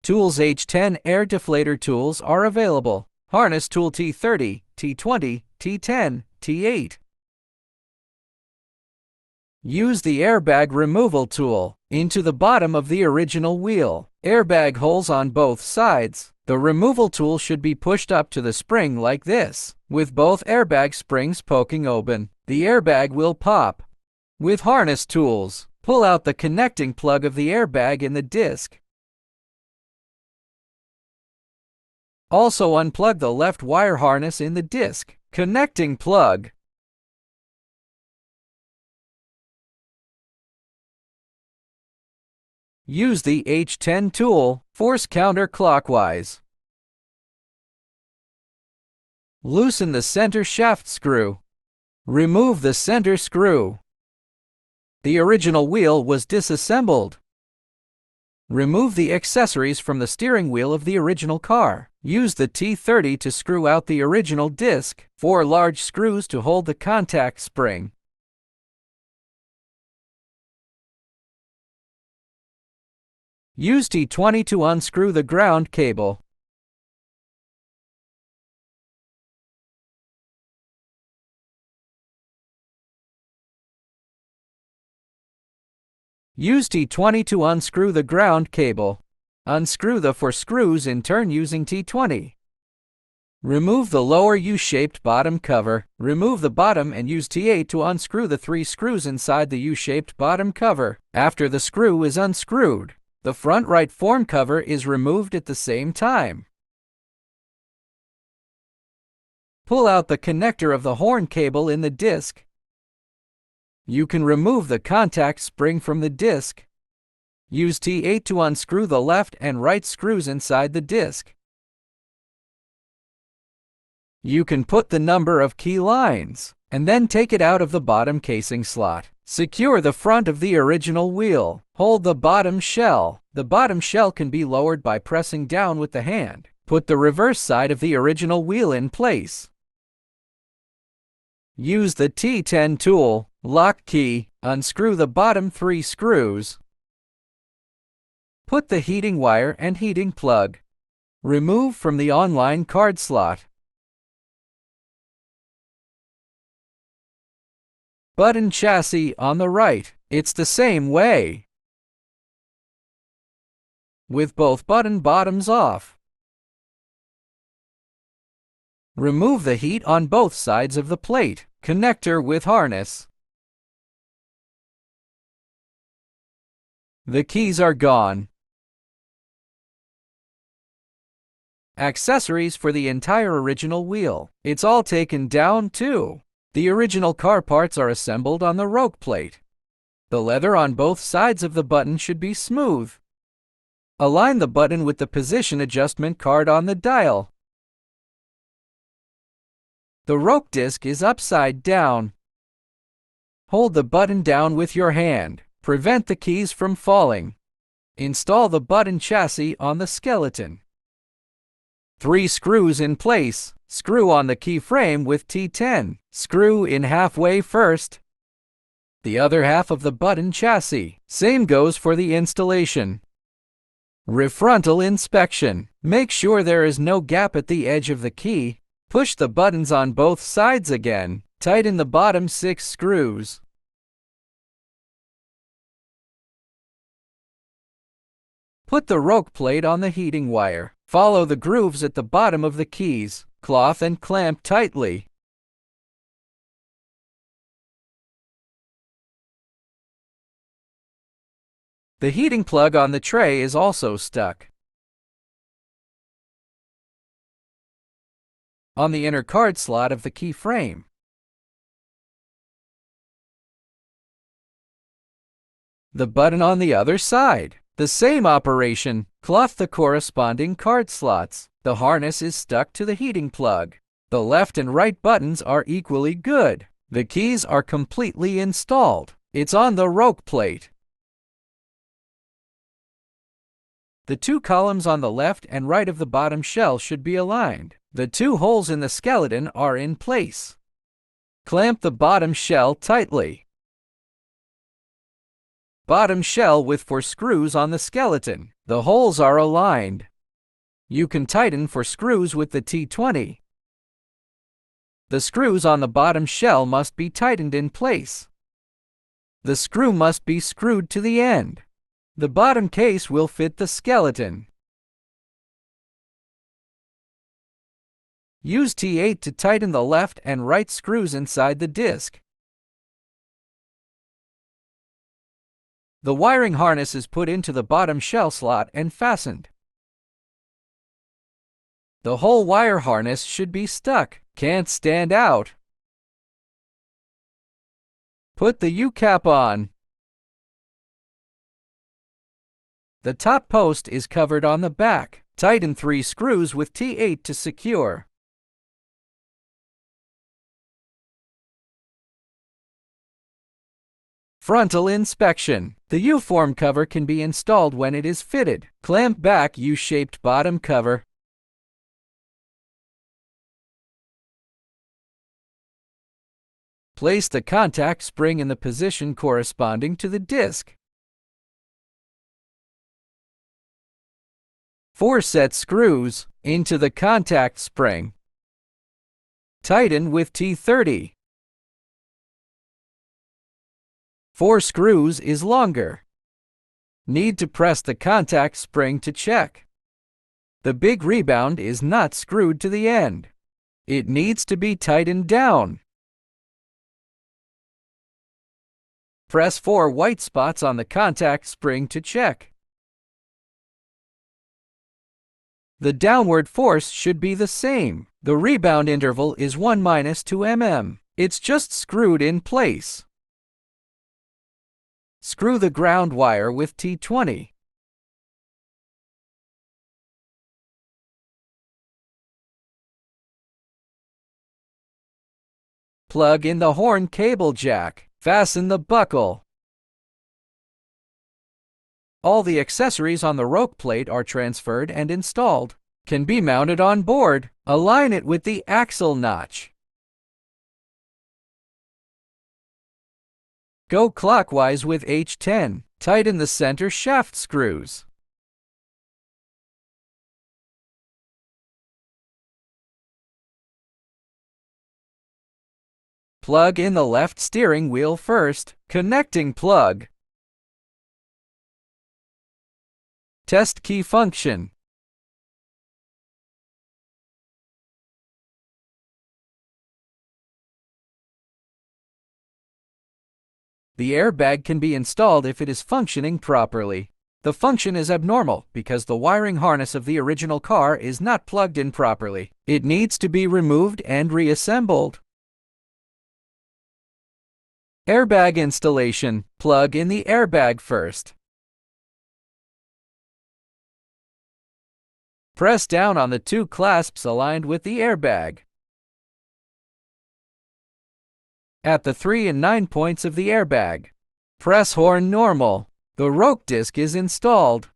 Tools H10 air deflator tools are available. Harness tool T30, T20, T10, T8. Use the airbag removal tool into the bottom of the original wheel. Airbag holes on both sides. The removal tool should be pushed up to the spring like this, with both airbag springs poking open. The airbag will pop. With harness tools, pull out the connecting plug of the airbag in the disc. Also unplug the left wire harness in the disc connecting plug. Use the H10 tool, force counterclockwise. Loosen the center shaft screw. Remove the center screw. The original wheel was disassembled. Remove the accessories from the steering wheel of the original car. Use the T30 to screw out the original disc. 4 large screws to hold the contact spring. Use T20 to unscrew the ground cable. Use T20 to unscrew the ground cable. Unscrew the 4 screws in turn using T20. Remove the lower U-shaped bottom cover. Remove the bottom and use T8 to unscrew the 3 screws inside the U-shaped bottom cover. After the screw is unscrewed, the front right form cover is removed at the same time. Pull out the connector of the horn cable in the disc. You can remove the contact spring from the disc. Use T8 to unscrew the left and right screws inside the disc. You can put the number of key lines, and then take it out of the bottom casing slot. Secure the front of the original wheel. Hold the bottom shell. The bottom shell can be lowered by pressing down with the hand. Put the reverse side of the original wheel in place. Use the T10 tool, lock key, unscrew the bottom 3 screws. Put the heating wire and heating plug. Remove from the online card slot. Button chassis on the right. It's the same way, with both button bottoms off. Remove the heat on both sides of the plate. Connector with harness. The keys are gone. Accessories for the entire original wheel. It's all taken down too. The original car parts are assembled on the yoke plate. The leather on both sides of the button should be smooth. Align the button with the position adjustment card on the dial. The yoke disc is upside down. Hold the button down with your hand. Prevent the keys from falling. Install the button chassis on the skeleton. 3 screws in place. Screw on the key frame with T10. Screw in halfway first. The other half of the button chassis. Same goes for the installation. Refrontal inspection. Make sure there is no gap at the edge of the key. Push the buttons on both sides again. Tighten the bottom 6 screws. Put the yoke plate on the heating wire. Follow the grooves at the bottom of the keys. Cloth and clamp tightly. The heating plug on the tray is also stuck. On the inner card slot of the key frame. The button on the other side. The same operation. Cloth the corresponding card slots. The harness is stuck to the heating plug. The left and right buttons are equally good. The keys are completely installed. It's on the yoke plate. The 2 columns on the left and right of the bottom shell should be aligned. The 2 holes in the skeleton are in place. Clamp the bottom shell tightly. bottom shell with 4 screws on the skeleton. The holes are aligned. You can tighten 4 screws with the T20. The screws on the bottom shell must be tightened in place. The screw must be screwed to the end. The bottom case will fit the skeleton. Use T8 to tighten the left and right screws inside the disc. The wiring harness is put into the bottom shell slot and fastened. The whole wire harness should be stuck, can't stand out. Put the U-cap on. The top post is covered on the back. Tighten 3 screws with T8 to secure. Frontal inspection. The U-form cover can be installed when it is fitted. Clamp back U-shaped bottom cover. Place the contact spring in the position corresponding to the disc. 4 set screws into the contact spring. Tighten with T30. 4 screws is longer. Need to press the contact spring to check. The big rebound is not screwed to the end. It needs to be tightened down. Press 4 white spots on the contact spring to check. The downward force should be the same. The rebound interval is 1-2 mm. It's just screwed in place. Screw the ground wire with T20. Plug in the horn cable jack. Fasten the buckle. All the accessories on the yoke plate are transferred and installed. Can be mounted on board. Align it with the axle notch. Go clockwise with H10. Tighten the center shaft screws. Plug in the left steering wheel first. Connecting plug. Test key function. The airbag can be installed if it is functioning properly. The function is abnormal because the wiring harness of the original car is not plugged in properly. It needs to be removed and reassembled. Airbag installation. Plug in the airbag first. Press down on the 2 clasps aligned with the airbag. At the 3 and 9 points of the airbag. Press horn normal. The yoke disc is installed.